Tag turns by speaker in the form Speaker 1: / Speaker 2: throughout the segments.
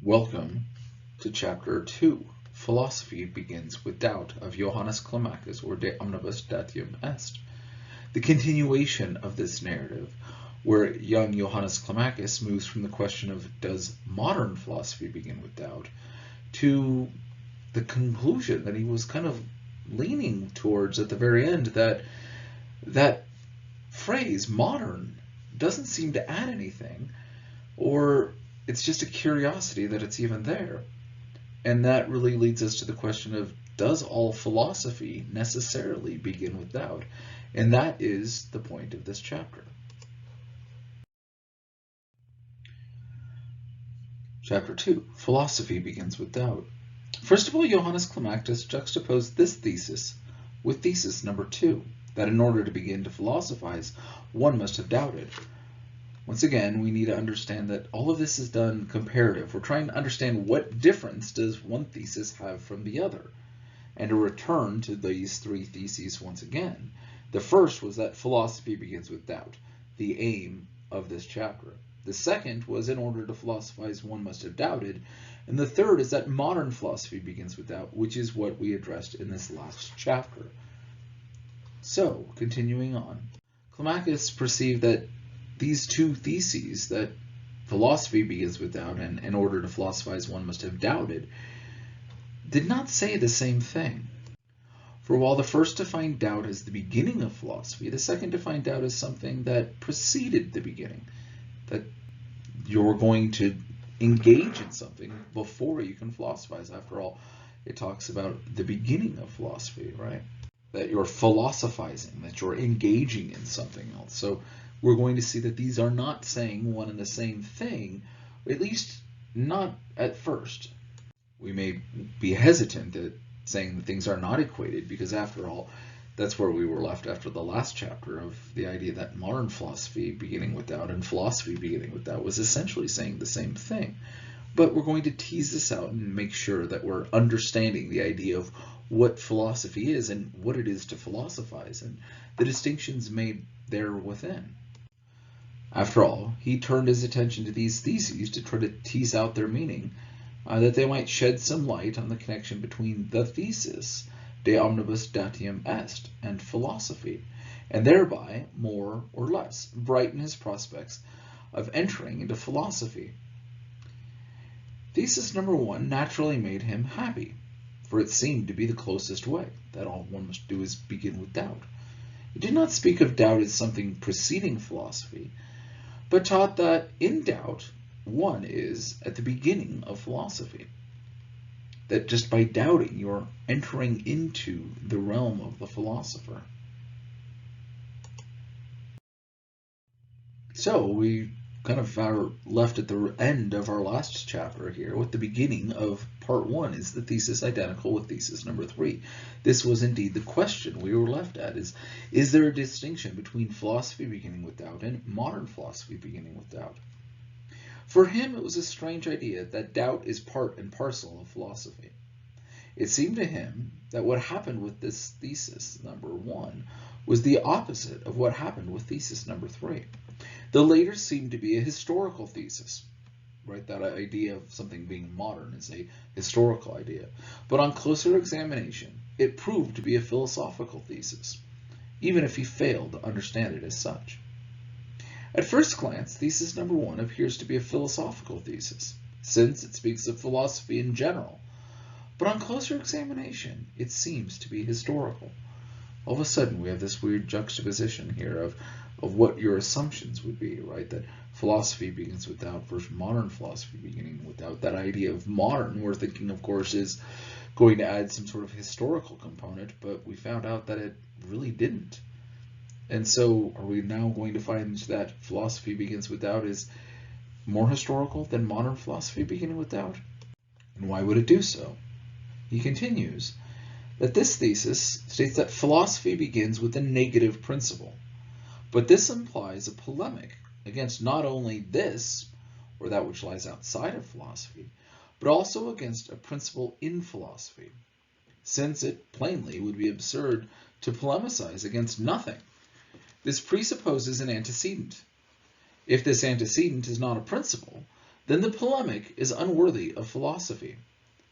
Speaker 1: Welcome to Chapter 2, Philosophy Begins with Doubt, of Johannes Climacus, or De Omnibus Datium Est. The continuation of this narrative, where young Johannes Climacus moves from the question of does modern philosophy begin with doubt, to the conclusion that he was kind of leaning towards at the very end, that phrase, modern, doesn't seem to add anything, or it's just a curiosity that it's even there. And that really leads us to the question of, does all philosophy necessarily begin with doubt? And that is the point of this chapter. Chapter 2, Philosophy Begins with Doubt. First of all, Johannes Climacus juxtaposed this thesis with thesis number 2, that in order to begin to philosophize, one must have doubted. Once again, we need to understand that all of this is done comparative. We're trying to understand what difference does one thesis have from the other. And to return to these three theses once again, the first was that philosophy begins with doubt, the aim of this chapter. The second was in order to philosophize, one must have doubted. And the third is that modern philosophy begins with doubt, which is what we addressed in this last chapter. So, continuing on, Climacus perceived that these two theses, that philosophy begins with doubt and in order to philosophize one must have doubted, did not say the same thing. For while the first defined doubt as the beginning of philosophy, the second defined doubt as something that preceded the beginning, that you're going to engage in something before you can philosophize. After all, it talks about the beginning of philosophy, right? That you're philosophizing, that you're engaging in something else. So we're going to see that these are not saying one and the same thing, at least not at first. We may be hesitant at saying that things are not equated, because after all, that's where we were left after the last chapter, of the idea that modern philosophy beginning with doubt and philosophy beginning with doubt was essentially saying the same thing. But we're going to tease this out and make sure that we're understanding the idea of what philosophy is and what it is to philosophize, and the distinctions made there within. After all, he turned his attention to these theses to try to tease out their meaning, that they might shed some light on the connection between the thesis, de omnibus datium est, and philosophy, and thereby, more or less, brighten his prospects of entering into philosophy. Thesis number 1 naturally made him happy, for it seemed to be the closest way, that all one must do is begin with doubt. It did not speak of doubt as something preceding philosophy, but taught that in doubt, one is at the beginning of philosophy. That just by doubting, you're entering into the realm of the philosopher. So we kind of are left at the end of our last chapter here with the beginning of part 1. Is the thesis identical with thesis number 3? This was indeed the question we were left at, is there a distinction between philosophy beginning with doubt and modern philosophy beginning with doubt? For him, it was a strange idea that doubt is part and parcel of philosophy. It seemed to him that what happened with this thesis number 1 was the opposite of what happened with thesis number 3. The later seemed to be a historical thesis, right? That idea of something being modern is a historical idea. But on closer examination, it proved to be a philosophical thesis, even if he failed to understand it as such. At first glance, thesis number 1 appears to be a philosophical thesis, since it speaks of philosophy in general. But on closer examination, it seems to be historical. All of a sudden, we have this weird juxtaposition here of what your assumptions would be, right? That philosophy begins with doubt versus modern philosophy beginning with doubt. That idea of modern, we're thinking, of course, is going to add some sort of historical component, but we found out that it really didn't. And so are we now going to find that philosophy begins with doubt is more historical than modern philosophy beginning with doubt? And why would it do so? He continues that this thesis states that philosophy begins with a negative principle, but this implies a polemic against not only this, or that which lies outside of philosophy, but also against a principle in philosophy, since it plainly would be absurd to polemicize against nothing. This presupposes an antecedent. If this antecedent is not a principle, then the polemic is unworthy of philosophy.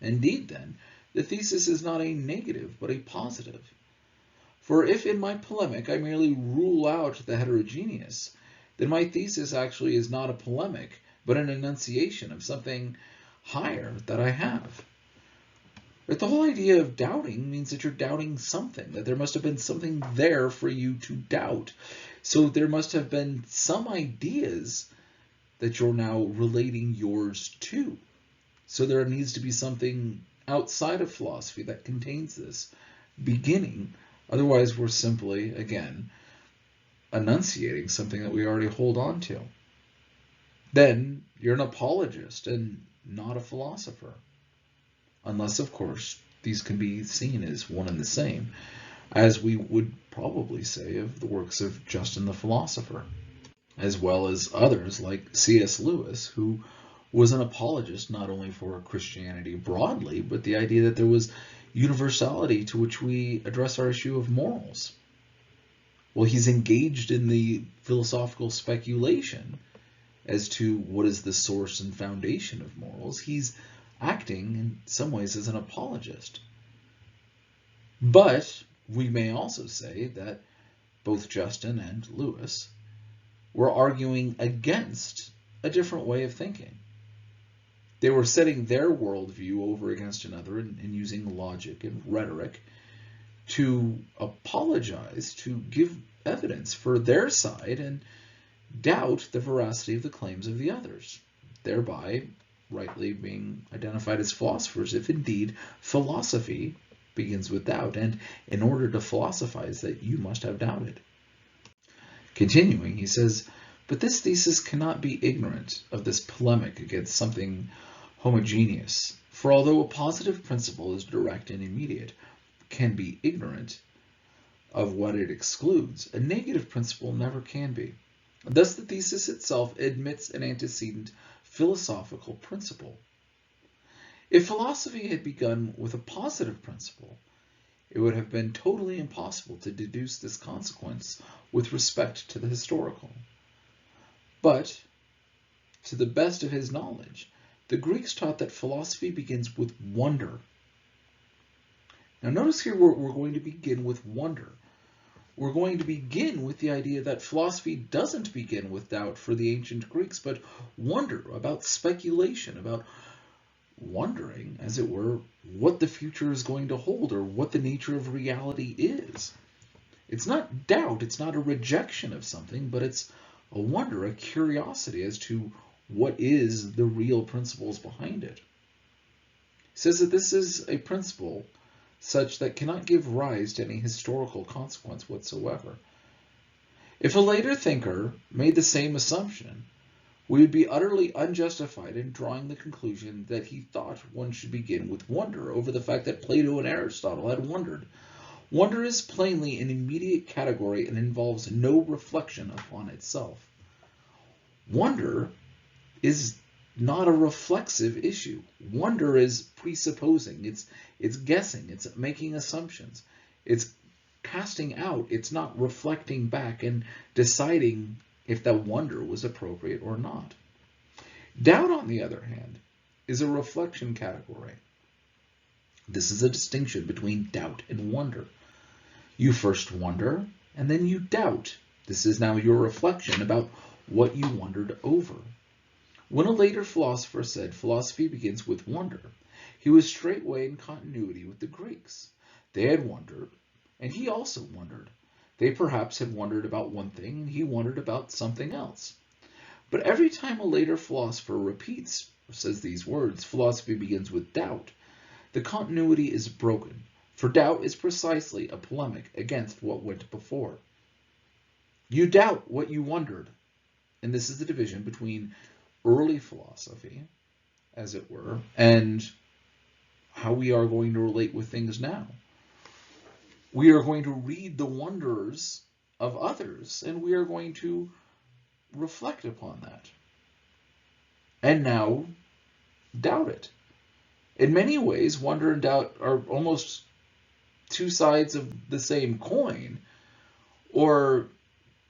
Speaker 1: Indeed, then, the thesis is not a negative, but a positive. For if in my polemic I merely rule out the heterogeneous, then my thesis actually is not a polemic, but an enunciation of something higher that I have. But the whole idea of doubting means that you're doubting something, that there must have been something there for you to doubt. So there must have been some ideas that you're now relating yours to. So there needs to be something outside of philosophy that contains this beginning. Otherwise, we're simply, again, enunciating something that we already hold on to. Then you're an apologist and not a philosopher. Unless, of course, these can be seen as one and the same, as we would probably say of the works of Justin the Philosopher, as well as others like C.S. Lewis, who was an apologist not only for Christianity broadly, but the idea that there was universality to which we address our issue of morals. Well, he's engaged in the philosophical speculation as to what is the source and foundation of morals. He's acting in some ways as an apologist. But we may also say that both Justin and Lewis were arguing against a different way of thinking. They were setting their worldview over against another and using logic and rhetoric to apologize, to give evidence for their side and doubt the veracity of the claims of the others, thereby rightly being identified as philosophers, if indeed philosophy begins with doubt, and in order to philosophize that you must have doubted. Continuing, he says, but this thesis cannot be ignorant of this polemic against something homogeneous, for although a positive principle is direct and immediate, can be ignorant of what it excludes, a negative principle never can be. Thus the thesis itself admits an antecedent philosophical principle. If philosophy had begun with a positive principle, it would have been totally impossible to deduce this consequence with respect to the historical. But, to the best of his knowledge, the Greeks taught that philosophy begins with wonder. Now notice here we're going to begin with wonder. We're going to begin with the idea that philosophy doesn't begin with doubt for the ancient Greeks, but wonder, about speculation, about wondering, as it were, what the future is going to hold or what the nature of reality is. It's not doubt, it's not a rejection of something, but it's a wonder, a curiosity as to what is the real principles behind it. He says that this is a principle such that cannot give rise to any historical consequence whatsoever. If a later thinker made the same assumption, we would be utterly unjustified in drawing the conclusion that he thought one should begin with wonder over the fact that Plato and Aristotle had wondered. Wonder is plainly an immediate category and involves no reflection upon itself. Wonder is not a reflexive issue. Wonder is presupposing, it's guessing, it's making assumptions, it's casting out, it's not reflecting back and deciding if that wonder was appropriate or not. Doubt, on the other hand, is a reflection category. This is a distinction between doubt and wonder. You first wonder, and then you doubt. This is now your reflection about what you wondered over. When a later philosopher said philosophy begins with wonder, he was straightway in continuity with the Greeks. They had wondered, and he also wondered. They perhaps had wondered about one thing, and he wondered about something else. But every time a later philosopher repeats or says these words, philosophy begins with doubt, the continuity is broken, for doubt is precisely a polemic against what went before. You doubt what you wondered, and this is the division between early philosophy, as it were, and how we are going to relate with things now. We are going to read the wonders of others, and we are going to reflect upon that. And now, doubt it. In many ways, wonder and doubt are almost two sides of the same coin, or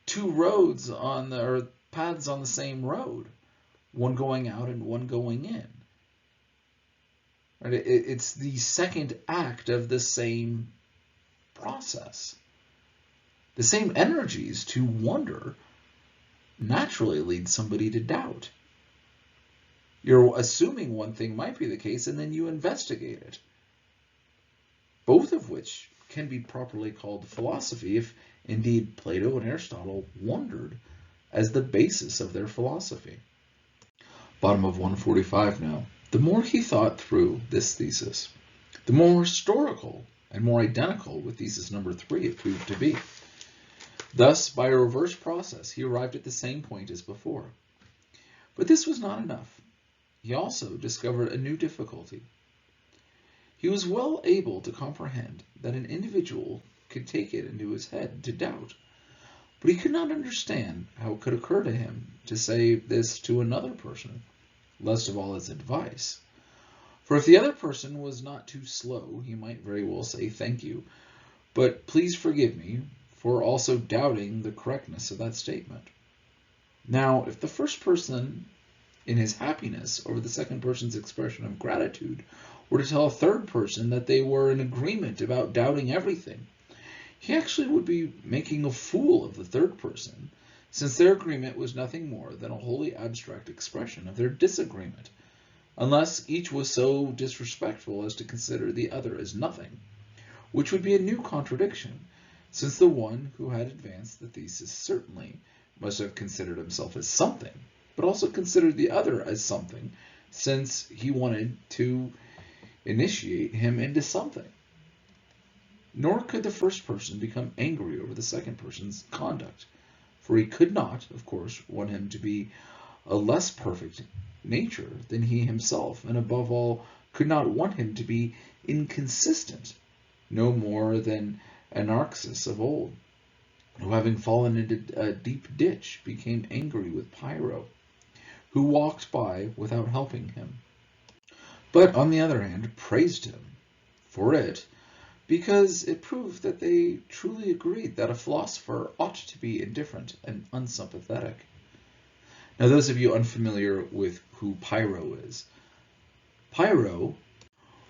Speaker 1: two roads on the, or paths on the same road. one going out and one going in. Right? It's the second act of the same process. The same energies to wonder naturally lead somebody to doubt. You're assuming one thing might be the case, and then you investigate it. Both of which can be properly called philosophy if indeed Plato and Aristotle wondered as the basis of their philosophy. Bottom of 145 now. The more he thought through this thesis, the more historical and more identical with thesis number 3 it proved to be. Thus, by a reverse process, he arrived at the same point as before. But this was not enough. He also discovered a new difficulty. He was well able to comprehend that an individual could take it into his head to doubt, but he could not understand how it could occur to him to say this to another person, least of all as advice. For if the other person was not too slow, he might very well say, "Thank you, but please forgive me for also doubting the correctness of that statement." Now, if the first person, in his happiness over the second person's expression of gratitude, were to tell a third person that they were in agreement about doubting everything, he actually would be making a fool of the third person, since their agreement was nothing more than a wholly abstract expression of their disagreement, unless each was so disrespectful as to consider the other as nothing, which would be a new contradiction, since the one who had advanced the thesis certainly must have considered himself as something, but also considered the other as something, since he wanted to initiate him into something. Nor could the first person become angry over the second person's conduct, for he could not, of course, want him to be a less perfect nature than he himself, and above all, could not want him to be inconsistent, no more than Anarchus of old, who, having fallen into a deep ditch, became angry with Pyrrho, who walked by without helping him, but on the other hand praised him for it, because it proved that they truly agreed that a philosopher ought to be indifferent and unsympathetic. Now, those of you unfamiliar with who Pyrrho is, Pyrrho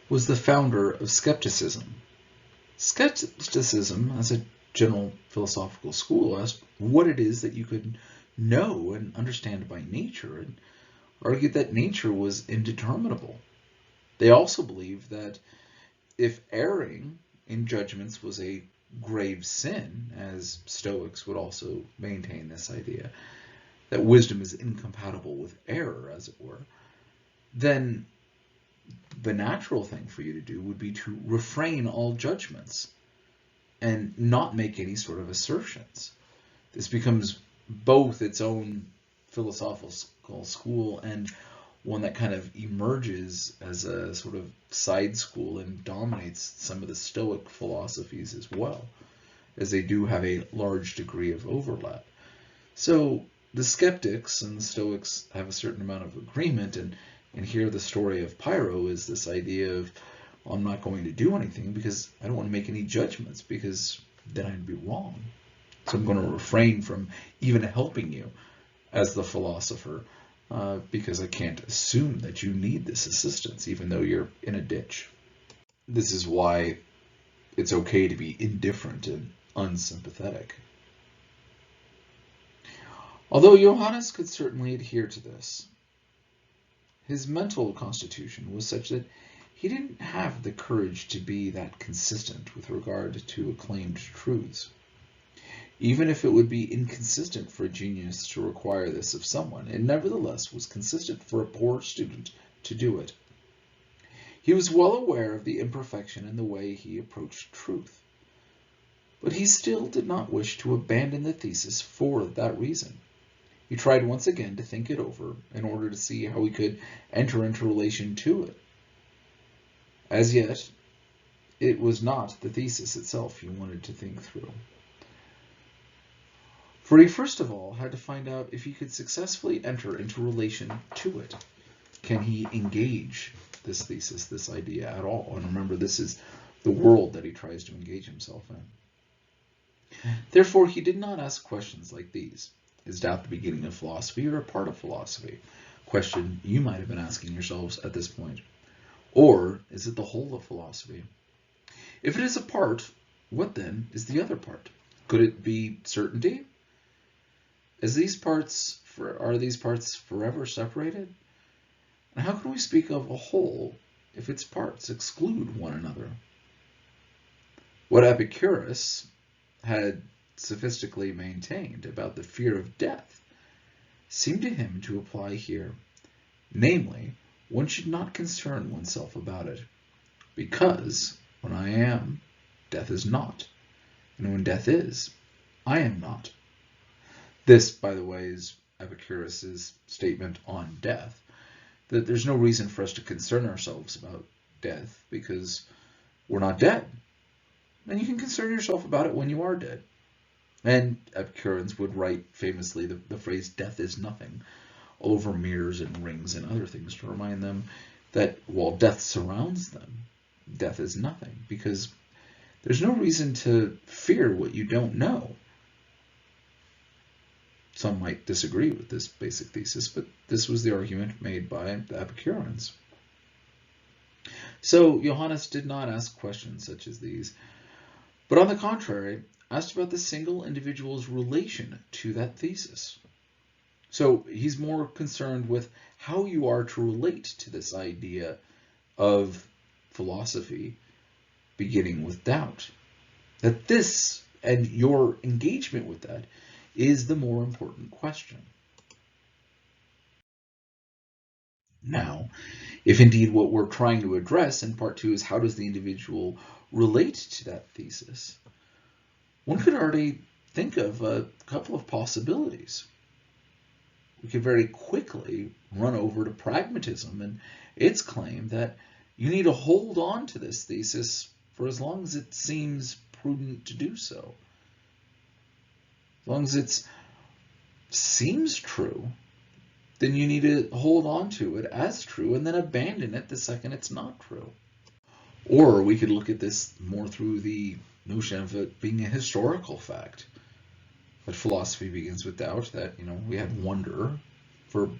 Speaker 1: was the founder of skepticism. Skepticism, as a general philosophical school, asked what it is that you could know and understand by nature, and argued that nature was indeterminable. They also believed that if erring in judgments was a grave sin, as Stoics would also maintain this idea, that wisdom is incompatible with error, as it were, then the natural thing for you to do would be to refrain all judgments and not make any sort of assertions. This becomes both its own philosophical school and one that kind of emerges as a sort of side school and dominates some of the Stoic philosophies as well, as they do have a large degree of overlap. So the skeptics and the Stoics have a certain amount of agreement, and here the story of Pyrrho is this idea of, well, I'm not going to do anything because I don't want to make any judgments, because then I'd be wrong. So I'm going to refrain from even helping you as the philosopher, because I can't assume that you need this assistance, even though you're in a ditch. This is why it's okay to be indifferent and unsympathetic. Although Johannes could certainly adhere to this, his mental constitution was such that he didn't have the courage to be that consistent with regard to acclaimed truths. Even if it would be inconsistent for a genius to require this of someone, it nevertheless was consistent for a poor student to do it. He was well aware of the imperfection in the way he approached truth, but he still did not wish to abandon the thesis for that reason. He tried once again to think it over in order to see how he could enter into relation to it. As yet, it was not the thesis itself he wanted to think through. For he first of all had to find out if he could successfully enter into relation to it. Can he engage this thesis, this idea at all? And remember, this is the world that he tries to engage himself in. Therefore, he did not ask questions like these. Is doubt the beginning of philosophy or a part of philosophy? question you might have been asking yourselves at this point. Or is it the whole of philosophy? If it is a part, what then is the other part? Could it be certainty? Are these parts forever separated? And how can we speak of a whole if its parts exclude one another? What Epicurus had sophistically maintained about the fear of death seemed to him to apply here. Namely, one should not concern oneself about it, because when I am, death is not, and when death is, I am not. This, by the way, is Epicurus's statement on death, that there's no reason for us to concern ourselves about death because we're not dead. And you can concern yourself about it when you are dead. And Epicureans would write famously the phrase death is nothing all over mirrors and rings and other things to remind them that while death surrounds them, death is nothing, because there's no reason to fear what you don't know. Some might disagree with this basic thesis, but this was the argument made by the Epicureans. So Johannes did not ask questions such as these, but on the contrary, asked about the single individual's relation to that thesis. So he's more concerned with how you are to relate to this idea of philosophy beginning with doubt. That this and your engagement with that is the more important question. Now, if indeed what we're trying to address in part 2 is how does the individual relate to that thesis, one could already think of a couple of possibilities. We could very quickly run over to pragmatism and its claim that you need to hold on to this thesis for as long as it seems prudent to do so. As long as it seems true, then you need to hold on to it as true and then abandon it the second it's not true. Or we could look at this more through the notion of it being a historical fact. That philosophy begins with doubt, that we had wonder for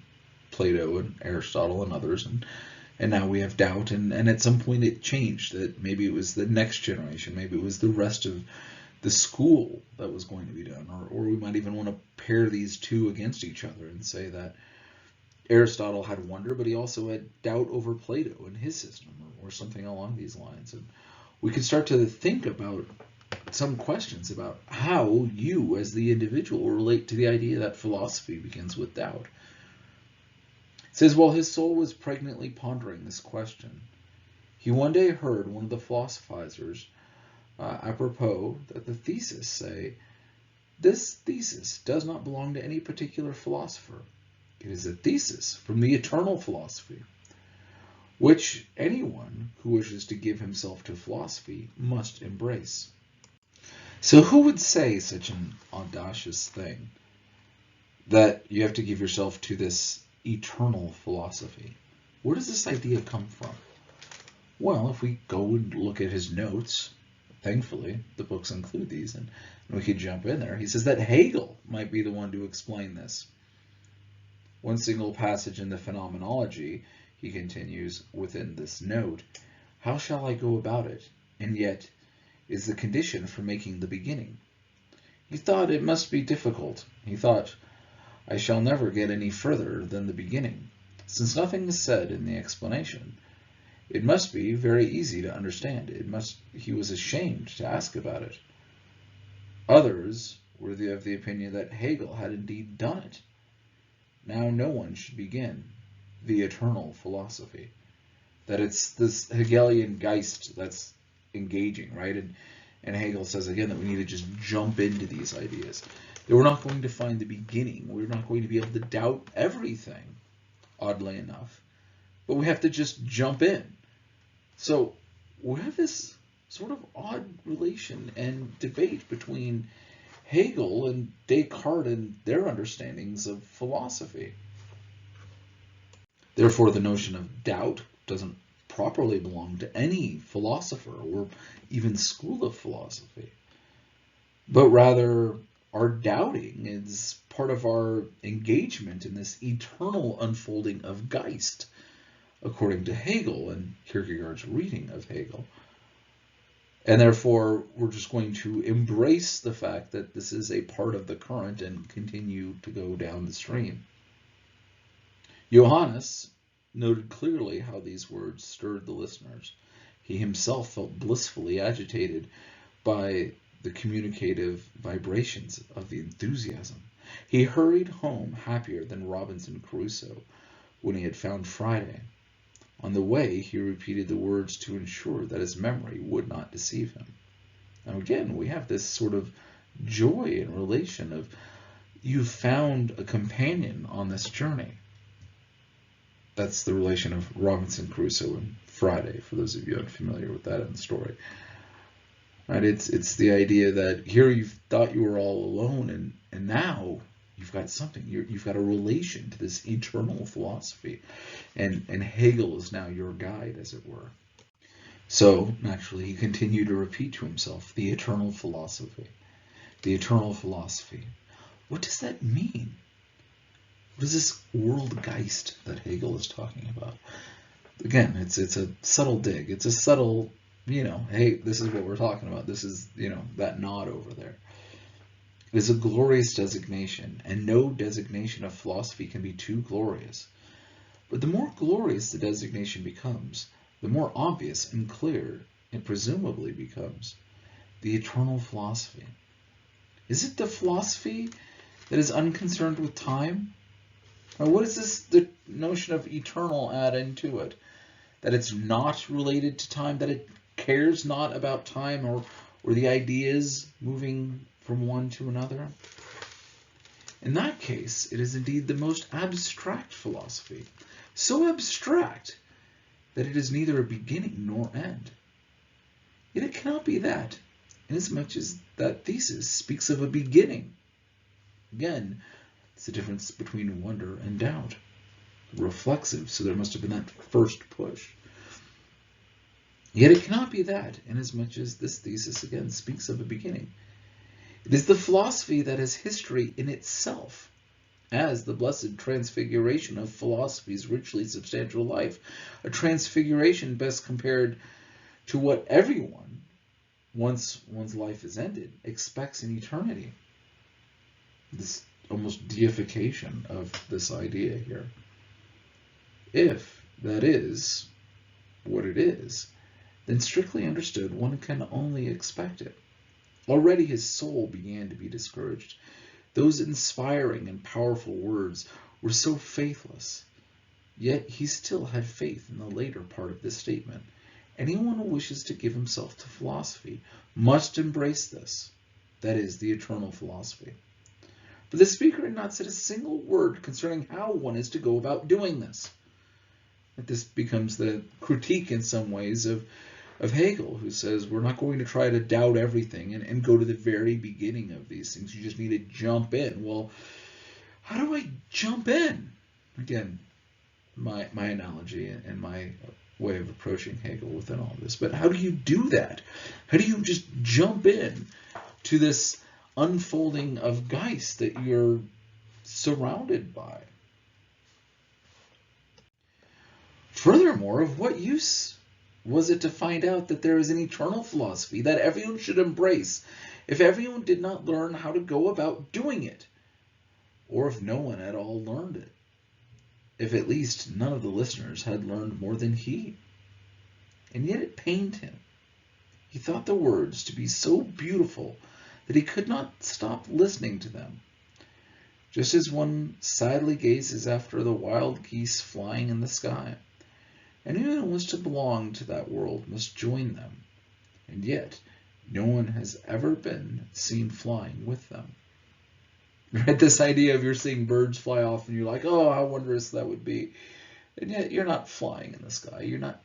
Speaker 1: Plato and Aristotle and others, and now we have doubt, and at some point it changed, that maybe it was the next generation, maybe it was the rest of the school that was going to be done, or we might even want to pair these two against each other and say that Aristotle had wonder, but he also had doubt over Plato and his system, or something along these lines. And we could start to think about some questions about how you as the individual relate to the idea that philosophy begins with doubt. It says, while his soul was pregnantly pondering this question, he one day heard one of the philosophizers apropos that the thesis say, this thesis does not belong to any particular philosopher. It is a thesis from the eternal philosophy, which anyone who wishes to give himself to philosophy must embrace. So who would say such an audacious thing, that you have to give yourself to this eternal philosophy? Where does this idea come from? Well, if we go and look at his notes, thankfully the books include these, and we could jump in there. He says that Hegel might be the one to explain this. One single passage in the Phenomenology, he continues within this note, how shall I go about it, and yet is the condition for making the beginning. He thought it must be difficult. He thought, I shall never get any further than the beginning, since nothing is said in the explanation. It must be very easy to understand. He was ashamed to ask about it. Others were of the opinion that Hegel had indeed done it. Now no one should begin the eternal philosophy. That it's this Hegelian Geist that's engaging, right? And Hegel says again that we need to just jump into these ideas. That we're not going to find the beginning. We're not going to be able to doubt everything, oddly enough. But we have to just jump in. So we have this sort of odd relation and debate between Hegel and Descartes and their understandings of philosophy. Therefore, the notion of doubt doesn't properly belong to any philosopher or even school of philosophy, but rather our doubting is part of our engagement in this eternal unfolding of Geist, according to Hegel and Kierkegaard's reading of Hegel. And therefore, we're just going to embrace the fact that this is a part of the current and continue to go down the stream. Johannes noted clearly how these words stirred the listeners. He himself felt blissfully agitated by the communicative vibrations of the enthusiasm. He hurried home happier than Robinson Crusoe when he had found Friday. On the way, he repeated the words to ensure that his memory would not deceive him. Now again, we have this sort of joy in relation of you've found a companion on this journey. That's the relation of Robinson Crusoe and Friday, for those of you unfamiliar with that in the story. Right? It's the idea that here you thought you were all alone, and now you've got something. You've got a relation to this eternal philosophy, and Hegel is now your guide, as it were. So naturally, he continued to repeat to himself, the eternal philosophy, the eternal philosophy. What does that mean? What is this world Geist that Hegel is talking about? Again, it's a subtle dig. It's a subtle, hey, this is what we're talking about. This is, that nod over there. It is a glorious designation, and no designation of philosophy can be too glorious. But the more glorious the designation becomes, the more obvious and clear it presumably becomes. The eternal philosophy. Is it the philosophy that is unconcerned with time? Or what is the notion of eternal add into it? That it's not related to time, that it cares not about time or the ideas moving from one to another? In that case, it is indeed the most abstract philosophy, so abstract that it is neither a beginning nor end. Yet it cannot be that, inasmuch as that thesis speaks of a beginning. Again, it's the difference between wonder and doubt. Reflexive, so there must have been that first push. Yet it cannot be that, inasmuch as this thesis again speaks of a beginning. It is the philosophy that has history in itself, as the blessed transfiguration of philosophy's richly substantial life, a transfiguration best compared to what everyone, once one's life is ended, expects in eternity. This almost deification of this idea here. If that is what it is, then strictly understood, one can only expect it. Already his soul began to be discouraged. Those inspiring and powerful words were so faithless. Yet he still had faith in the later part of this statement. Anyone who wishes to give himself to philosophy must embrace this, that is, the eternal philosophy. But the speaker had not said a single word concerning how one is to go about doing this. This becomes the critique in some ways of Hegel, who says we're not going to try to doubt everything and go to the very beginning of these things. You just need to jump in. Well, how do I jump in? Again, my analogy and my way of approaching Hegel within all this. But how do you do that? How do you just jump in to this unfolding of Geist that you're surrounded by? Furthermore, of what use was it to find out that there is an eternal philosophy that everyone should embrace if everyone did not learn how to go about doing it, or if no one at all learned it, if at least none of the listeners had learned more than he? And yet it pained him. He thought the words to be so beautiful that he could not stop listening to them. Just as one sadly gazes after the wild geese flying in the sky. Anyone who wants to belong to that world must join them, and yet no one has ever been seen flying with them. Right? This idea of you're seeing birds fly off and you're like, oh, how wondrous that would be. And yet you're not flying in the sky. You're not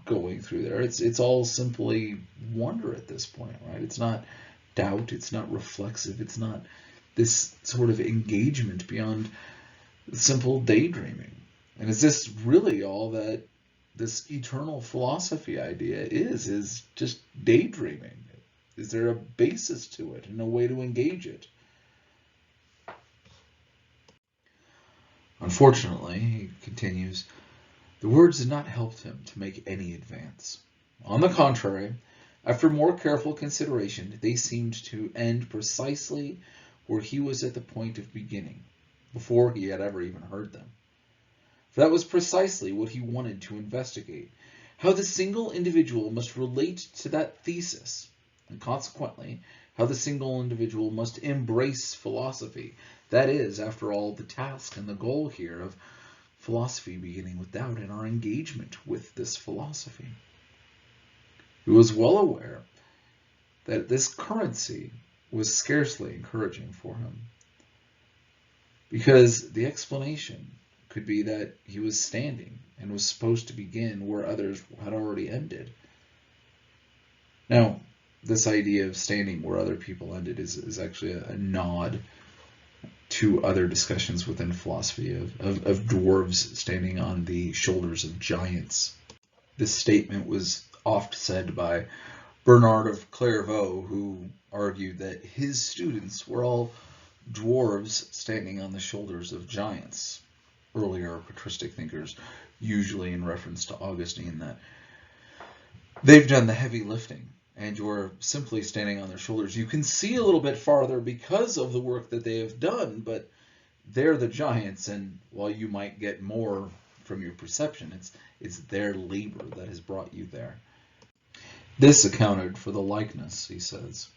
Speaker 1: going through there. It's all simply wonder at this point, right? It's not doubt. It's not reflexive. It's not this sort of engagement beyond simple daydreaming. And is this really all that this eternal philosophy idea is just daydreaming? Is there a basis to it and a way to engage it? Unfortunately, he continues, the words did not help him to make any advance. On the contrary, after more careful consideration, they seemed to end precisely where he was at the point of beginning, before he had ever even heard them. For that was precisely what he wanted to investigate, how the single individual must relate to that thesis, and consequently, how the single individual must embrace philosophy. That is, after all, the task and the goal here of philosophy beginning with doubt and our engagement with this philosophy. He was well aware that this currency was scarcely encouraging for him, because the explanation could be that he was standing and was supposed to begin where others had already ended. Now, this idea of standing where other people ended is actually a nod to other discussions within philosophy of dwarves standing on the shoulders of giants. This statement was oft said by Bernard of Clairvaux, who argued that his students were all dwarves standing on the shoulders of giants. Earlier patristic thinkers, usually in reference to Augustine, that they've done the heavy lifting and you're simply standing on their shoulders. You can see a little bit farther because of the work that they have done, but they're the giants, and while you might get more from your perception, it's their labor that has brought you there. This accounted for the likeness, he says.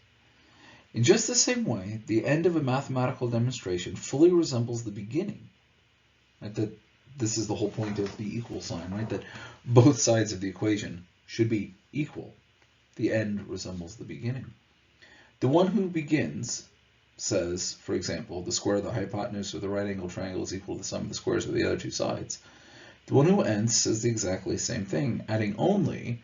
Speaker 1: In just the same way, the end of a mathematical demonstration fully resembles the beginning. Right? That this is the whole point of the equal sign, right? That both sides of the equation should be equal. The end resembles the beginning. The one who begins says, for example, the square of the hypotenuse of the right angle triangle is equal to the sum of the squares of the other two sides. The one who ends says the exactly same thing, adding only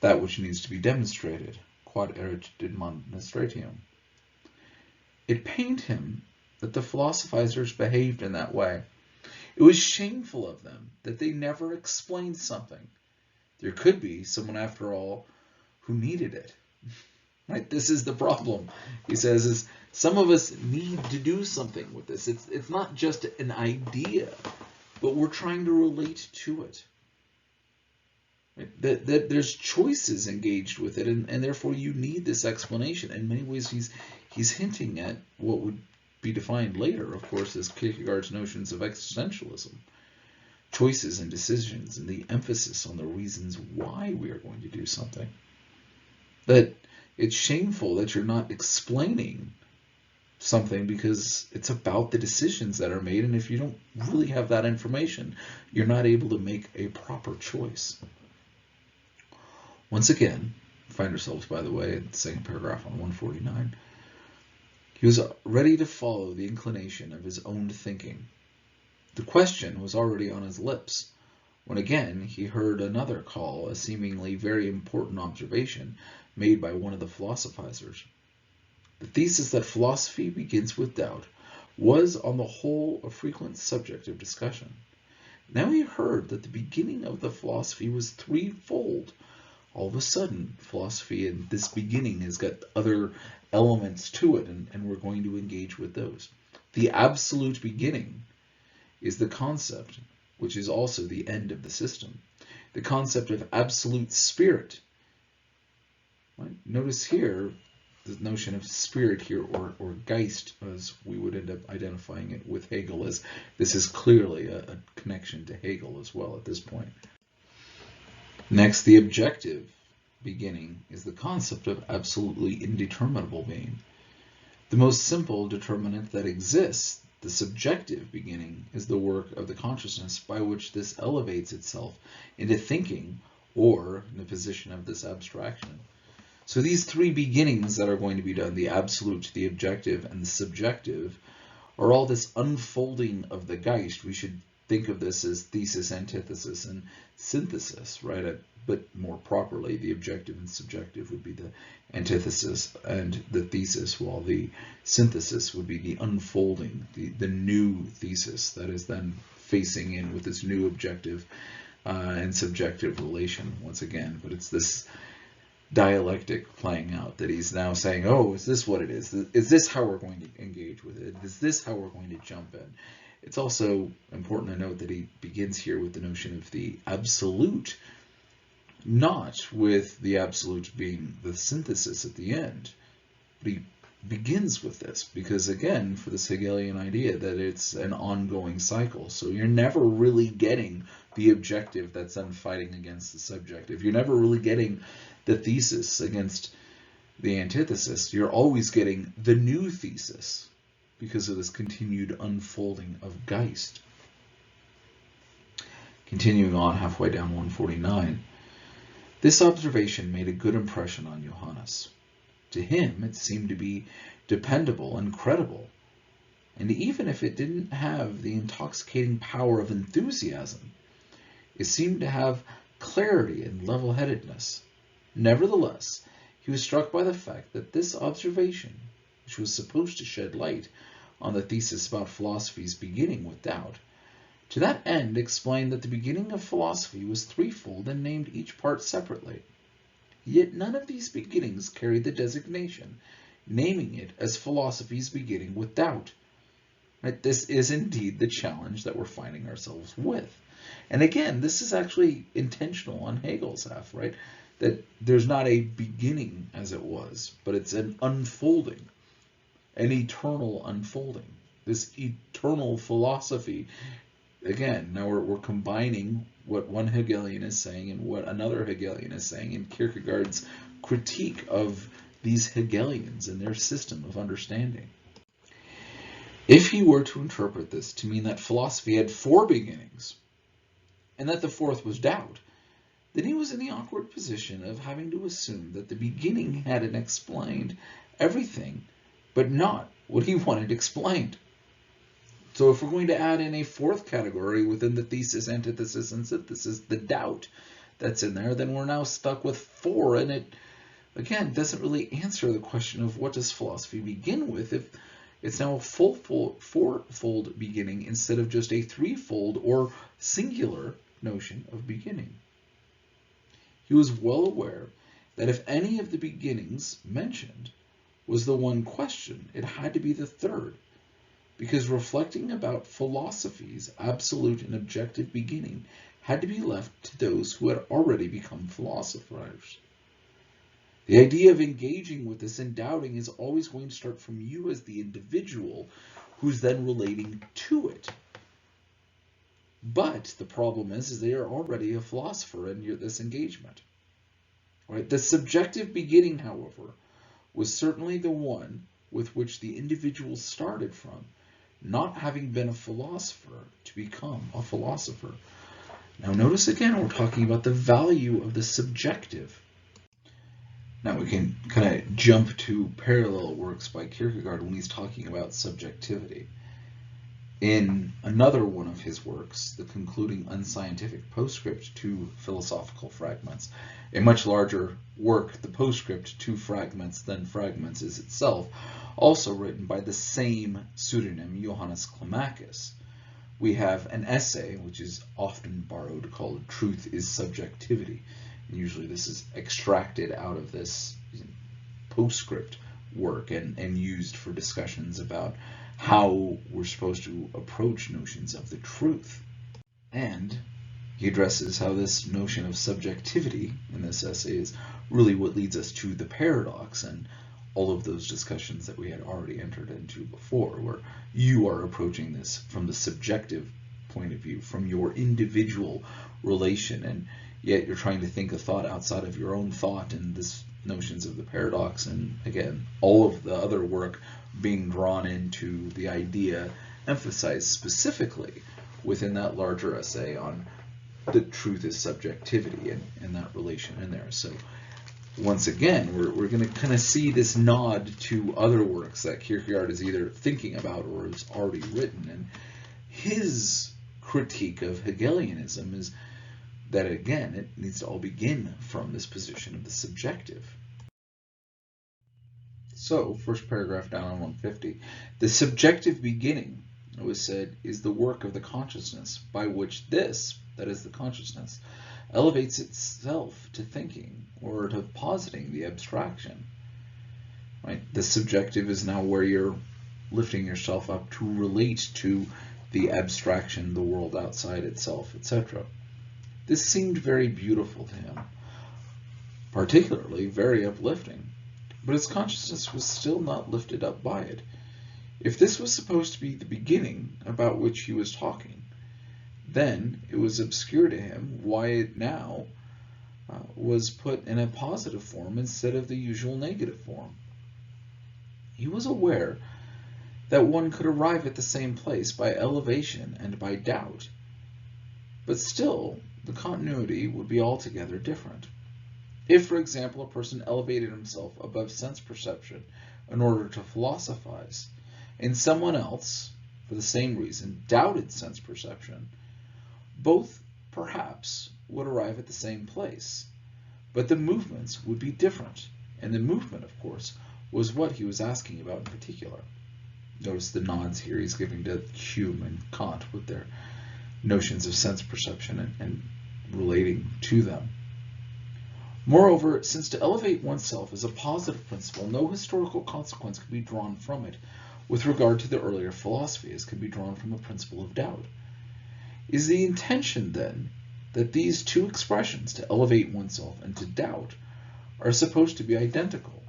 Speaker 1: that which needs to be demonstrated, quod erit demonstratium. It pained him that the philosophizers behaved in that way. It was shameful of them that they never explained something. There could be someone, after all, who needed it. Right? This is the problem, he says, is some of us need to do something with this. It's not just an idea, but we're trying to relate to it. Right? That there's choices engaged with it, and therefore you need this explanation. In many ways, he's hinting at what would be defined later, of course, as Kierkegaard's notions of existentialism. Choices and decisions, and the emphasis on the reasons why we are going to do something. That it's shameful that you're not explaining something because it's about the decisions that are made, and if you don't really have that information, you're not able to make a proper choice. Once again, find ourselves, by the way, in the second paragraph on 149. He was ready to follow the inclination of his own thinking. The question was already on his lips, when again he heard another call, a seemingly very important observation made by one of the philosophizers. The thesis that philosophy begins with doubt was on the whole a frequent subject of discussion. Now he heard that the beginning of the philosophy was threefold. All of a sudden, philosophy in this beginning has got other elements to it, and we're going to engage with those. The absolute beginning is the concept, which is also the end of the system. The concept of absolute spirit. Right? Notice here the notion of spirit here, or Geist, as we would end up identifying it with Hegel, as this is clearly a connection to Hegel as well at this point. Next, the objective beginning is the concept of absolutely indeterminable being. The most simple determinant that exists, the subjective beginning, is the work of the consciousness by which this elevates itself into thinking, or in the position of this abstraction. So these three beginnings that are going to be done, the absolute, the objective, and the subjective, are all this unfolding of the Geist. We should think of this as thesis, antithesis, and synthesis, right? But more properly, the objective and subjective would be the antithesis and the thesis, while the synthesis would be the unfolding, the new thesis that is then facing in with this new objective and subjective relation once again. But it's this dialectic playing out that he's now saying, oh, is this what it is? Is this how we're going to engage with it? Is this how we're going to jump in? It's also important to note that he begins here with the notion of the absolute, not with the absolute being the synthesis at the end. But he begins with this because, again, for this Hegelian idea that it's an ongoing cycle. So you're never really getting the objective that's then fighting against the subjective. You're never really getting the thesis against the antithesis. You're always getting the new thesis because of this continued unfolding of Geist. Continuing on halfway down 149, this observation made a good impression on Johannes. To him, it seemed to be dependable and credible, and even if it didn't have the intoxicating power of enthusiasm, it seemed to have clarity and level-headedness. Nevertheless, he was struck by the fact that this observation, which was supposed to shed light on the thesis about philosophy's beginning with doubt, to that end explained that the beginning of philosophy was threefold and named each part separately. Yet none of these beginnings carried the designation, naming it as philosophy's beginning with doubt. Right? This is indeed the challenge that we're finding ourselves with. And again, this is actually intentional on Hegel's half, right? That there's not a beginning as it was, but it's an unfolding, an eternal unfolding. This eternal philosophy, again, now we're combining what one Hegelian is saying and what another Hegelian is saying in Kierkegaard's critique of these Hegelians and their system of understanding. If he were to interpret this to mean that philosophy had four beginnings and that the fourth was doubt, then he was in the awkward position of having to assume that the beginning hadn't explained everything, but not what he wanted explained. So if we're going to add in a fourth category within the thesis, antithesis, and synthesis, the doubt that's in there, then we're now stuck with four, and it, again, doesn't really answer the question of what does philosophy begin with if it's now a fourfold beginning instead of just a threefold or singular notion of beginning. He was well aware that if any of the beginnings mentioned was the one question, it had to be the third, because reflecting about philosophy's absolute and objective beginning had to be left to those who had already become philosophers. The idea of engaging with this and doubting is always going to start from you as the individual who's then relating to it. But the problem is they are already a philosopher in this engagement. Right? The subjective beginning, however, was certainly the one with which the individual started from, not having been a philosopher to become a philosopher. Now notice again, we're talking about the value of the subjective. Now we can kind of jump to parallel works by Kierkegaard when he's talking about subjectivity. In another one of his works, the concluding unscientific postscript to Philosophical Fragments, a much larger work, the postscript to Fragments than Fragments is itself, also written by the same pseudonym, Johannes Climacus, we have an essay, which is often borrowed, called Truth is Subjectivity. And usually this is extracted out of this postscript work and used for discussions about how we're supposed to approach notions of the truth. And he addresses how this notion of subjectivity in this essay is really what leads us to the paradox and all of those discussions that we had already entered into before, where you are approaching this from the subjective point of view, from your individual relation, and yet you're trying to think a thought outside of your own thought, and this notions of the paradox, and again, all of the other work being drawn into the idea emphasized specifically within that larger essay on the truth is subjectivity and that relation in there. So once again, we're going to kind of see this nod to other works that Kierkegaard is either thinking about or has already written. And his critique of Hegelianism is that, again, it needs to all begin from this position of the subjective. So, first paragraph down on 150. The subjective beginning, it was said, is the work of the consciousness by which this, that is the consciousness, elevates itself to thinking or to positing the abstraction. Right? The subjective is now where you're lifting yourself up to relate to the abstraction, the world outside itself, etc. This seemed very beautiful to him, particularly very uplifting, but his consciousness was still not lifted up by it. If this was supposed to be the beginning about which he was talking, then it was obscure to him why it now was put in a positive form instead of the usual negative form. He was aware that one could arrive at the same place by elevation and by doubt, but still the continuity would be altogether different. If, for example, a person elevated himself above sense perception in order to philosophize, and someone else, for the same reason, doubted sense perception, both perhaps would arrive at the same place, but the movements would be different, and the movement, of course, was what he was asking about in particular. Notice the nods here he's giving to Hume and Kant with their notions of sense perception and relating to them. Moreover, since to elevate oneself is a positive principle, no historical consequence can be drawn from it with regard to the earlier philosophy, as can be drawn from a principle of doubt. Is the intention, then, that these two expressions, to elevate oneself and to doubt, are supposed to be identical?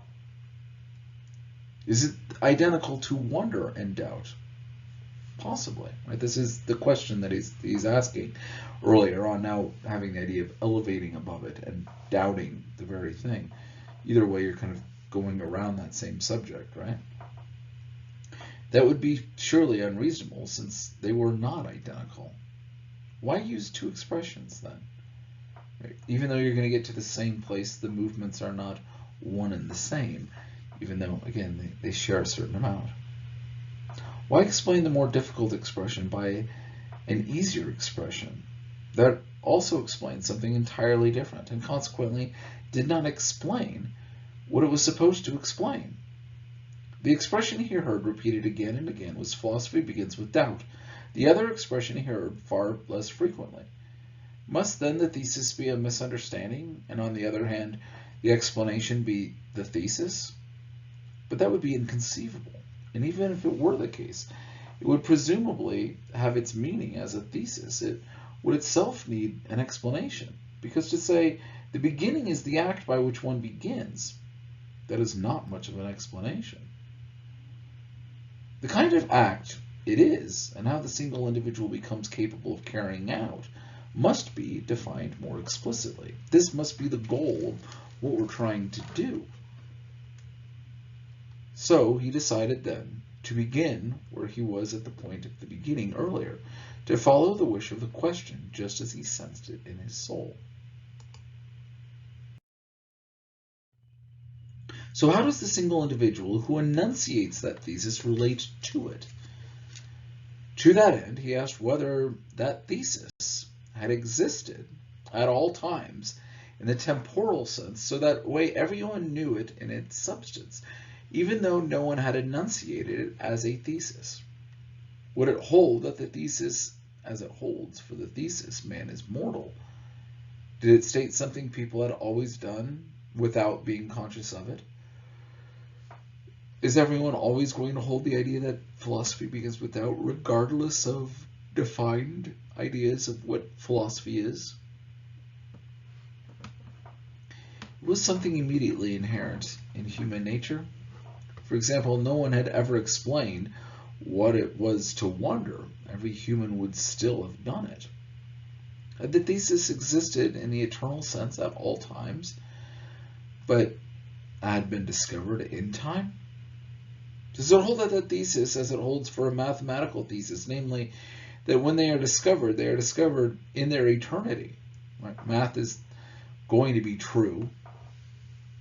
Speaker 1: Is it identical to wonder and doubt? Possibly. Right? This is the question that he's asking earlier on, now having the idea of elevating above it and doubting the very thing. Either way, you're kind of going around that same subject, right? That would be surely unreasonable since they were not identical. Why use two expressions then? Right? Even though you're going to get to the same place, the movements are not one and the same, even though, again, they share a certain amount. Why explain the more difficult expression by an easier expression that also explains something entirely different and consequently did not explain what it was supposed to explain? The expression he heard repeated again and again was philosophy begins with doubt. The other expression he heard far less frequently. Must then the thesis be a misunderstanding, and on the other hand, the explanation be the thesis? But that would be inconceivable. And even if it were the case, it would presumably have its meaning as a thesis. It would itself need an explanation. Because to say the beginning is the act by which one begins, that is not much of an explanation. The kind of act it is, and how the single individual becomes capable of carrying out, must be defined more explicitly. This must be the goal of what we're trying to do. So he decided then to begin where he was at the point of the beginning earlier, to follow the wish of the question just as he sensed it in his soul. So how does the single individual who enunciates that thesis relate to it? To that end, he asked whether that thesis had existed at all times in the temporal sense, so that way everyone knew it in its substance, even though no one had enunciated it as a thesis. Would it hold that the thesis, as it holds for the thesis, man is mortal? Did it state something people had always done without being conscious of it? Is everyone always going to hold the idea that philosophy begins with doubt, regardless of defined ideas of what philosophy is? It was something immediately inherent in human nature. For example, no one had ever explained what it was to wonder. Every human would still have done it. Had the thesis existed in the eternal sense at all times, but had been discovered in time? Does it hold that the thesis as it holds for a mathematical thesis, namely that when they are discovered in their eternity? Right? Math is going to be true,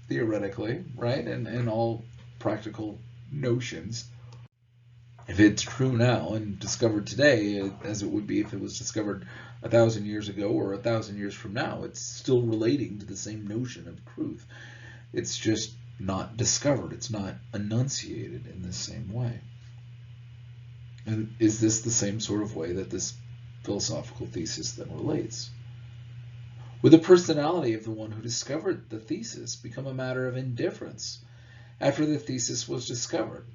Speaker 1: theoretically, right? And all practical notions. If it's true now and discovered today, as it would be if it was discovered 1,000 years ago or 1,000 years from now, it's still relating to the same notion of truth. It's just not discovered. It's not enunciated in the same way. And is this the same sort of way that this philosophical thesis then relates? Would the personality of the one who discovered the thesis become a matter of indifference after the thesis was discovered?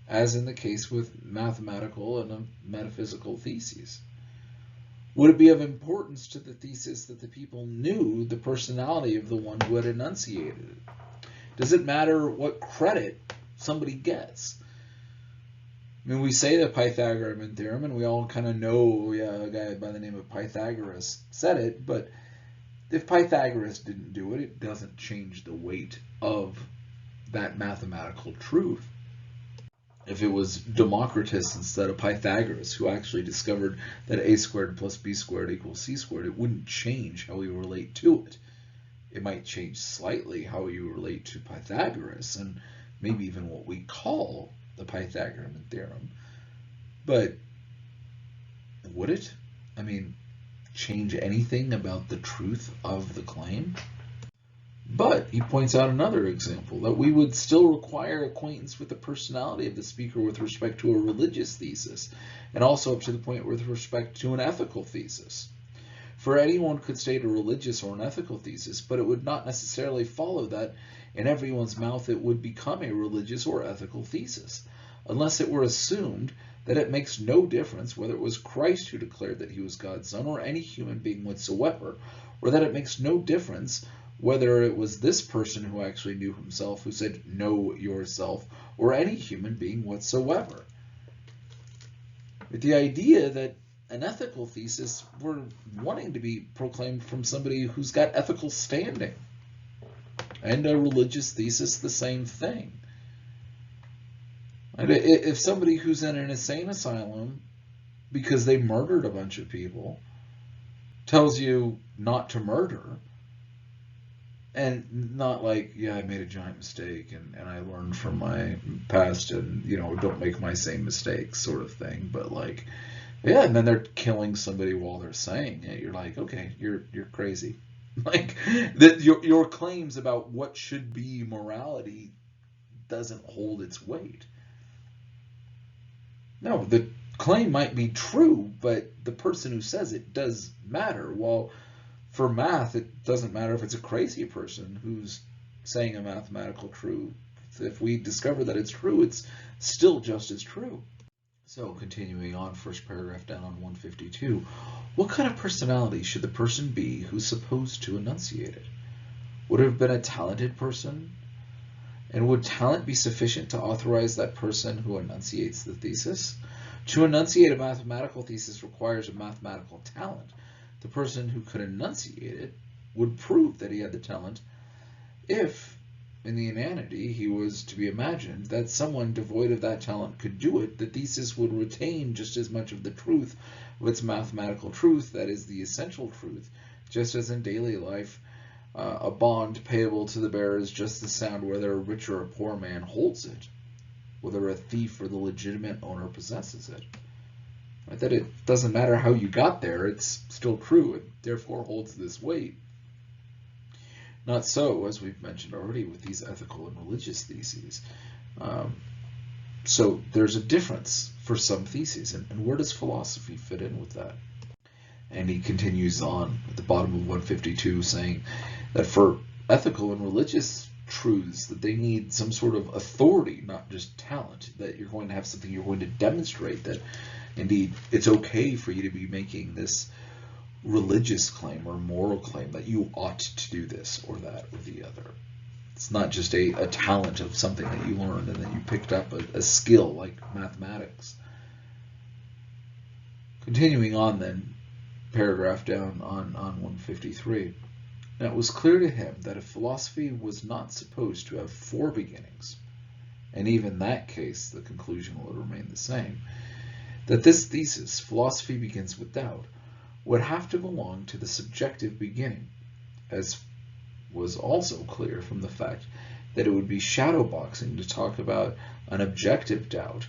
Speaker 1: as in the case with mathematical and metaphysical theses? Would it be of importance to the thesis that the people knew the personality of the one who had enunciated it? Does it matter what credit somebody gets? I mean, we say the Pythagorean theorem, and we all kind of know, yeah, a guy by the name of Pythagoras said it, but if Pythagoras didn't do it, it doesn't change the weight of that mathematical truth. If it was Democritus instead of Pythagoras who actually discovered that a squared plus b squared equals c squared, it wouldn't change how we relate to it. It might change slightly how you relate to Pythagoras and maybe even what we call the Pythagorean theorem. But would it? I mean, change anything about the truth of the claim? But he points out another example, that we would still require acquaintance with the personality of the speaker with respect to a religious thesis, and also up to the point with respect to an ethical thesis. For anyone could state a religious or an ethical thesis, but it would not necessarily follow that in everyone's mouth it would become a religious or ethical thesis, unless it were assumed that it makes no difference whether it was Christ who declared that he was God's son or any human being whatsoever, or that it makes no difference whether it was this person who actually knew himself who said, "Know yourself," or any human being whatsoever. But the idea that an ethical thesis we're wanting to be proclaimed from somebody who's got ethical standing, and a religious thesis the same thing. And if somebody who's in an insane asylum because they murdered a bunch of people tells you not to murder, and not like, yeah, I made a giant mistake and I learned from my past and, don't make my same mistakes sort of thing, but like, yeah, and then they're killing somebody while they're saying it. You're like, okay, you're crazy. Like, your claims about what should be morality doesn't hold its weight. No, the claim might be true, but the person who says it does matter. Well, for math, it doesn't matter if it's a crazy person who's saying a mathematical truth. If we discover that it's true, it's still just as true. So continuing on, first paragraph down on 152, what kind of personality should the person be who's supposed to enunciate it? Would it have been a talented person? And would talent be sufficient to authorize that person who enunciates the thesis? To enunciate a mathematical thesis requires a mathematical talent. The person who could enunciate it would prove that he had the talent if, in the inanity he was to be imagined, that someone devoid of that talent could do it. The thesis would retain just as much of the truth of its mathematical truth, that is, the essential truth, just as in daily life a bond payable to the bearer is just as sound whether a rich or a poor man holds it, whether a thief or the legitimate owner possesses it. Right? That it doesn't matter how you got there, it's still true, it therefore holds this weight. Not so, as we've mentioned already, with these ethical and religious theses. So there's a difference for some theses, and where does philosophy fit in with that? And he continues on at the bottom of 152 saying that for ethical and religious truths that they need some sort of authority, not just talent, that you're going to have something you're going to demonstrate that indeed it's okay for you to be making this religious claim or moral claim that you ought to do this or that or the other. It's not just a talent of something that you learned and then you picked up a skill like mathematics. Continuing on then, paragraph down on 153. Now it was clear to him that if philosophy was not supposed to have four beginnings, and even in that case the conclusion would remain the same, that this thesis, philosophy begins with doubt, would have to belong to the subjective beginning, as was also clear from the fact that it would be shadowboxing to talk about an objective doubt,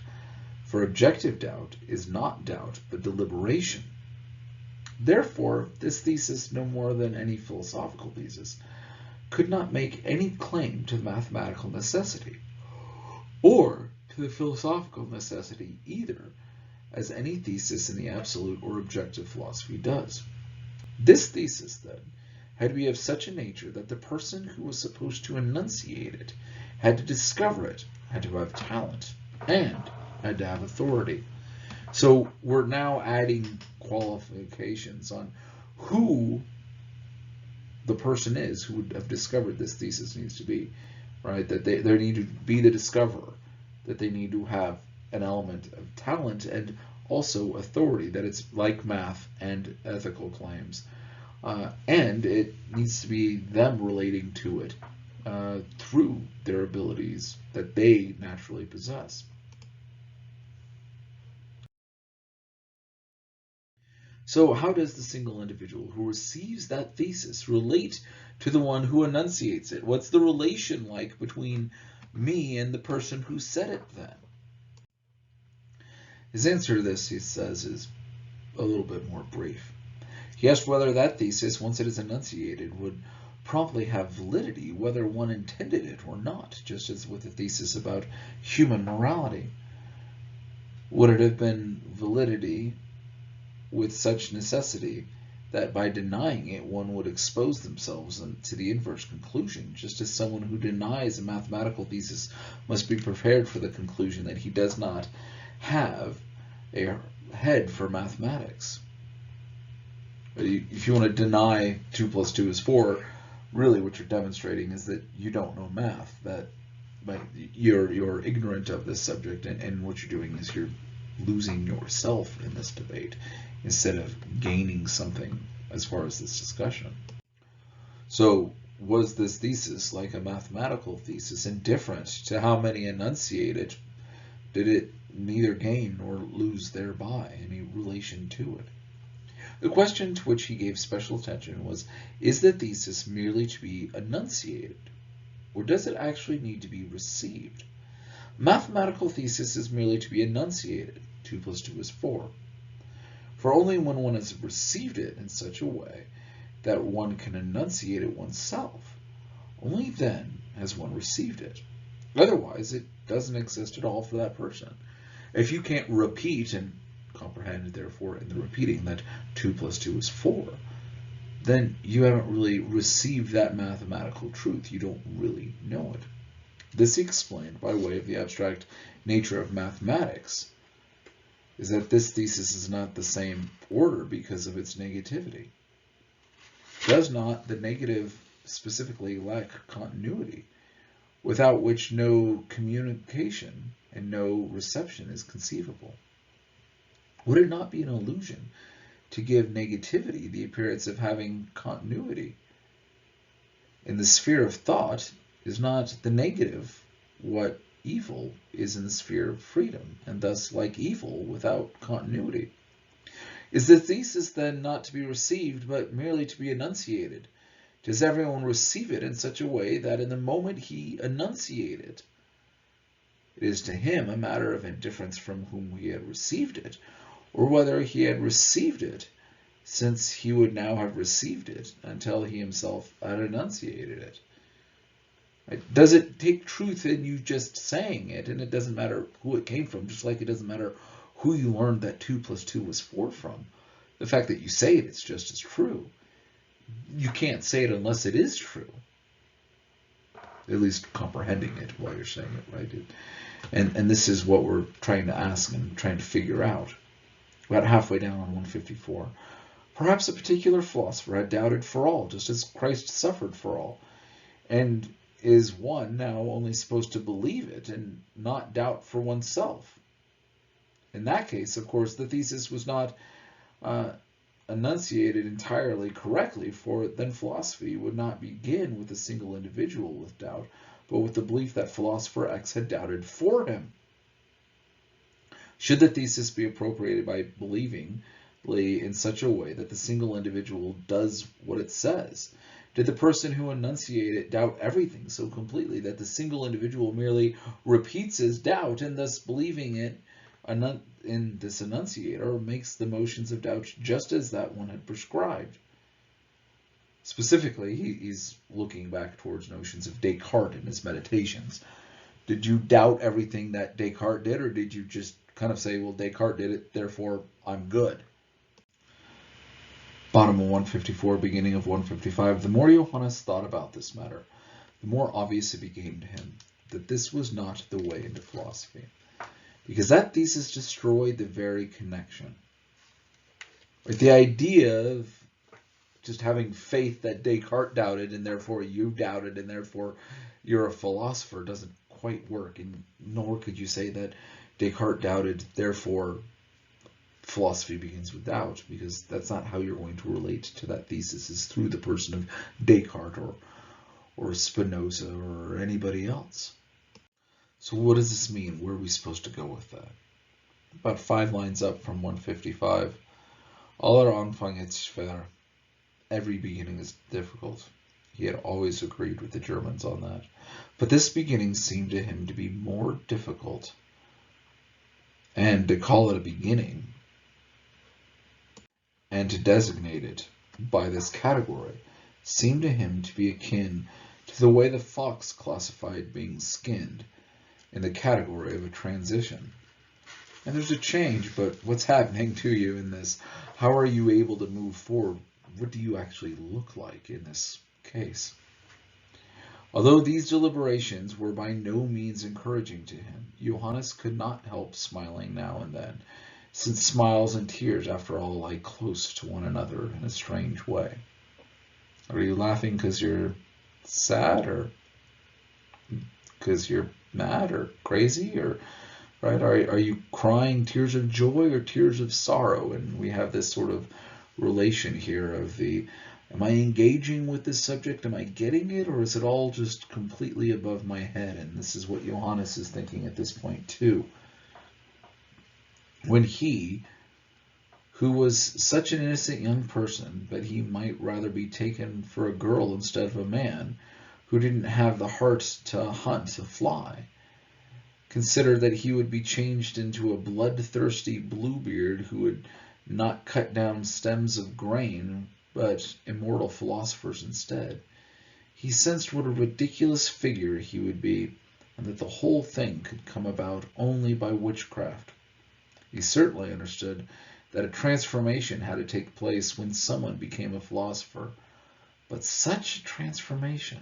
Speaker 1: for objective doubt is not doubt but deliberation. Therefore, this thesis, no more than any philosophical thesis, could not make any claim to the mathematical necessity, or to the philosophical necessity either, as any thesis in the absolute or objective philosophy does. This thesis, then, had to be of such a nature that the person who was supposed to enunciate it had to discover it, had to have talent, and had to have authority. So we're now adding qualifications on who the person is who would have discovered this thesis needs to be, right? That they need to be the discoverer, that they need to have an element of talent and also authority, that it's like math and ethical claims. And it needs to be them relating to it through their abilities that they naturally possess. So how does the single individual who receives that thesis relate to the one who enunciates it? What's the relation like between me and the person who said it then? His answer to this, he says, is a little bit more brief. He asked whether that thesis, once it is enunciated, would promptly have validity, whether one intended it or not, just as with the thesis about human morality. Would it have been validity with such necessity that by denying it one would expose themselves to the inverse conclusion, just as someone who denies a mathematical thesis must be prepared for the conclusion that he does not have a head for mathematics. If you want to deny 2 + 2 is 4, really what you're demonstrating is that you don't know math, that you're ignorant of this subject, and what you're doing is you're losing yourself in this debate instead of gaining something as far as this discussion. So was this thesis, like a mathematical thesis, indifferent to how many enunciate it? Did it neither gain nor lose thereby any relation to it? The question to which he gave special attention was, is the thesis merely to be enunciated, or does it actually need to be received? Mathematical thesis is merely to be enunciated. 2 + 2 is 4. For only when one has received it in such a way that one can enunciate it oneself, only then has one received it. Otherwise, it doesn't exist at all for that person. If you can't repeat and comprehend, therefore, in the repeating that 2 + 2 is 4, then you haven't really received that mathematical truth. You don't really know it. This he explained by way of the abstract nature of mathematics, is that this thesis is not the same order because of its negativity. Does not the negative specifically lack continuity, without which no communication and no reception is conceivable? Would it not be an illusion to give negativity the appearance of having continuity? In the sphere of thought, is not the negative what evil is in the sphere of freedom, and thus like evil without continuity? Is the thesis then not to be received, but merely to be enunciated? Does everyone receive it in such a way that in the moment he enunciated, it is to him a matter of indifference from whom he had received it, or whether he had received it, since he would now have received it until he himself had enunciated it? Right? Does it take truth in you just saying it, and it doesn't matter who it came from, just like it doesn't matter who you learned that 2 + 2 was 4 from? The fact that you say it, it's just as true. You can't say it unless it is true. At least comprehending it while you're saying it, right? And this is what we're trying to ask and trying to figure out. About halfway down on 154. Perhaps a particular philosopher had doubted for all, just as Christ suffered for all. And is one now only supposed to believe it and not doubt for oneself? In that case, of course, the thesis was not enunciated entirely correctly, for then philosophy would not begin with a single individual with doubt, but with the belief that philosopher X had doubted for him. Should the thesis be appropriated by believing in such a way that the single individual does what it says? Did the person who enunciated it doubt everything so completely that the single individual merely repeats his doubt, and thus believing it in this enunciator makes the motions of doubt just as that one had prescribed? Specifically, he's looking back towards notions of Descartes in his meditations. Did you doubt everything that Descartes did, or did you just kind of say, well, Descartes did it, therefore I'm good? Bottom of 154, beginning of 155. The more Johannes thought about this matter, the more obvious it became to him that this was not the way into philosophy. because that thesis destroyed the very connection. Right? The idea of just having faith that Descartes doubted and therefore you doubted and therefore you're a philosopher doesn't quite work, and nor could you say that Descartes doubted, therefore philosophy begins with doubt, because that's not how you're going to relate to that thesis, is through the person of Descartes or Spinoza or anybody else. So what does this mean? Where are we supposed to go with that? About 5 lines up from 155. Aller Anfang ist schwer. Every beginning is difficult. He had always agreed with the Germans on that. But this beginning seemed to him to be more difficult. And to call it a beginning and to designate it by this category seemed to him to be akin to the way the fox classified being skinned in the category of a transition. And there's a change, but what's happening to you in this? How are you able to move forward? What do you actually look like in this case? Although these deliberations were by no means encouraging to him, Johannes could not help smiling now and then, since smiles and tears, after all, lie close to one another in a strange way. Are you laughing because you're sad, or because you're mad or crazy, or right? Are you crying tears of joy or tears of sorrow? And we have this sort of relation here of the, am I engaging with this subject? Am I getting it? Or is it all just completely above my head? And this is what Johannes is thinking at this point too. When he, who was such an innocent young person, but he might rather be taken for a girl instead of a man, who didn't have the heart to hunt a fly, considered that he would be changed into a bloodthirsty Bluebeard who would not cut down stems of grain, but immortal philosophers instead. He sensed what a ridiculous figure he would be, and that the whole thing could come about only by witchcraft. He certainly understood that a transformation had to take place when someone became a philosopher. But such a transformation,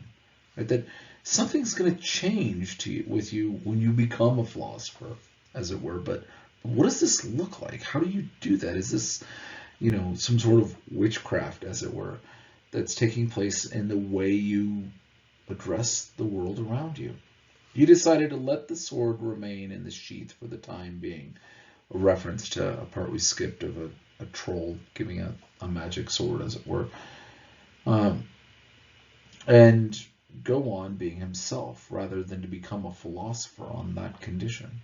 Speaker 1: right, that something's going to change with you when you become a philosopher, as it were. But what does this look like? How do you do that? Is this, some sort of witchcraft, as it were, that's taking place in the way you address the world around you? You decided to let the sword remain in the sheath for the time being, a reference to a part we skipped of a troll giving a magic sword, as it were, and go on being himself rather than to become a philosopher on that condition.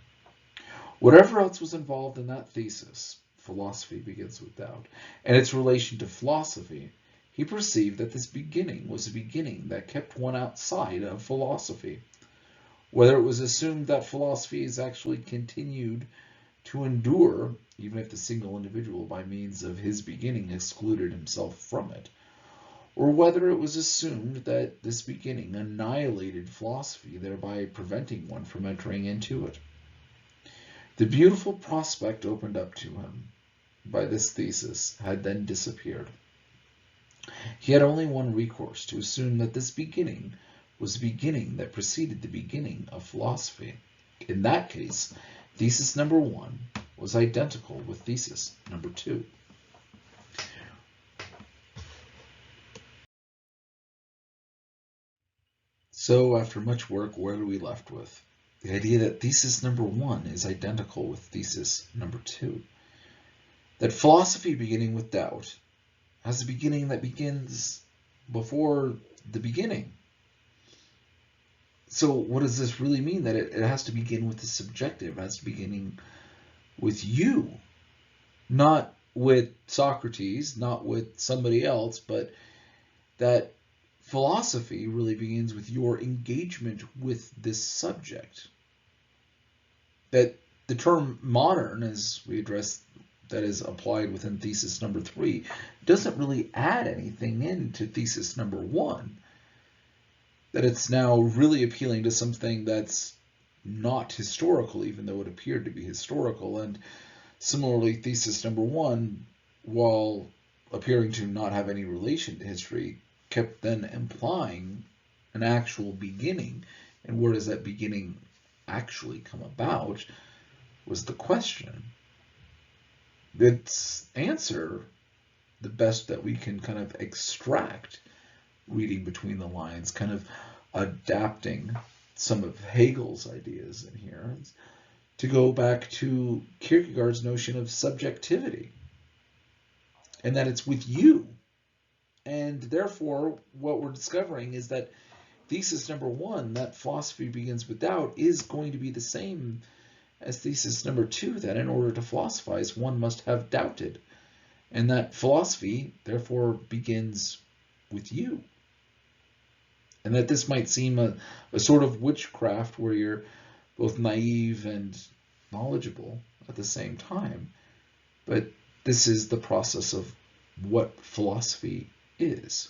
Speaker 1: Whatever else was involved in that thesis, philosophy begins with doubt, and its relation to philosophy, he perceived that this beginning was a beginning that kept one outside of philosophy. Whether it was assumed that philosophy is actually continued to endure, even if the single individual by means of his beginning excluded himself from it, or whether it was assumed that this beginning annihilated philosophy, thereby preventing one from entering into it. The beautiful prospect opened up to him by this thesis had then disappeared. He had only one recourse, to assume that this beginning was the beginning that preceded the beginning of philosophy. In that case, thesis number 1 was identical with thesis number 2. So after much work, what are we left with? The idea that thesis number 1 is identical with thesis number 2. That philosophy beginning with doubt has a beginning that begins before the beginning. So what does this really mean? That it has to begin with the subjective, it has to begin with you, not with Socrates, not with somebody else, but that philosophy really begins with your engagement with this subject. That the term modern, as we addressed, that is applied within thesis number 3, doesn't really add anything into thesis number 1. That it's now really appealing to something that's not historical, even though it appeared to be historical. And similarly, thesis number 1, while appearing to not have any relation to history, kept then implying an actual beginning. And where does that beginning actually come about? was the question. Its answer, the best that we can kind of extract reading between the lines, kind of adapting some of Hegel's ideas in here, to go back to Kierkegaard's notion of subjectivity, and that it's with you. And therefore, what we're discovering is that thesis number 1, that philosophy begins with doubt, is going to be the same as thesis number 2, that in order to philosophize, one must have doubted. And that philosophy, therefore, begins with you. And that this might seem a sort of witchcraft where you're both naive and knowledgeable at the same time. But this is the process of what philosophy is.